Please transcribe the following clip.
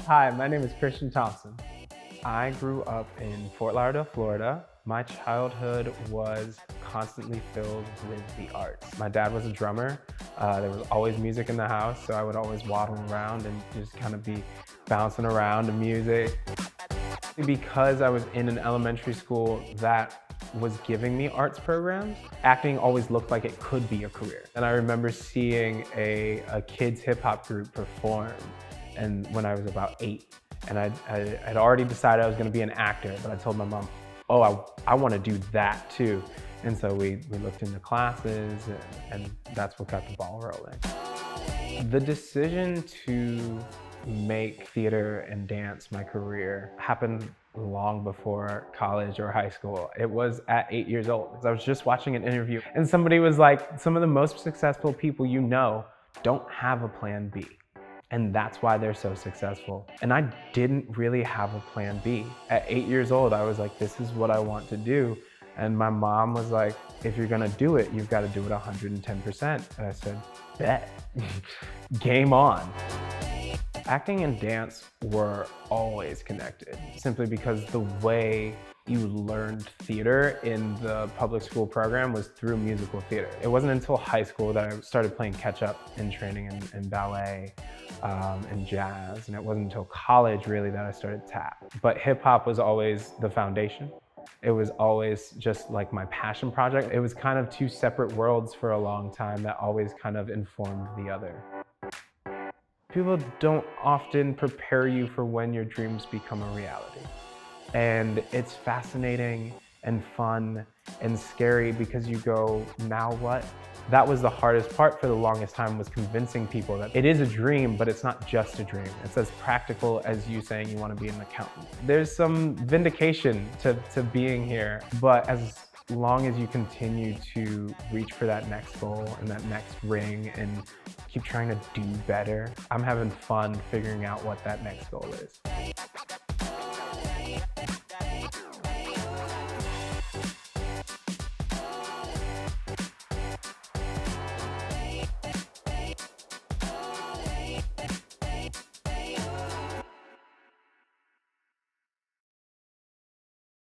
Hi, my name is Christian Thompson. I grew up in Fort Lauderdale, Florida. My childhood was constantly filled with the arts. My dad was a drummer. There was always music in the house, so I would always waddle around and just kind of be bouncing around to music. Because I was in an elementary school that was giving me arts programs, acting always looked like it could be a career. And I remember seeing a kids hip hop group perform and when I was about 8. And I'd already decided I was gonna be an actor, but I told my mom, oh, I wanna do that too. And so we looked into classes and that's what got the ball rolling. The decision to make theater and dance my career happened long before college or high school. It was at 8 years old. I was just watching an interview and somebody was like, some of the most successful people you know don't have a plan B. And that's why they're so successful. And I didn't really have a plan B. At 8 years old, I was like, this is what I want to do. And my mom was like, if you're gonna do it, you've gotta do it 110%. And I said, bet, game on. Acting and dance were always connected, simply because the way you learned theater in the public school program was through musical theater. It wasn't until high school that I started playing catch up in training in ballet and jazz, and it wasn't until college really that I started tap. But hip hop was always the foundation. It was always just like my passion project. It was kind of two separate worlds for a long time that always kind of informed the other. People don't often prepare you for when your dreams become a reality. And it's fascinating and fun and scary because you go, now what? That was the hardest part for the longest time, was convincing people that it is a dream, but it's not just a dream. It's as practical as you saying you want to be an accountant. There's some vindication to being here, but as long as you continue to reach for that next goal and that next ring and keep trying to do better, I'm having fun figuring out what that next goal is.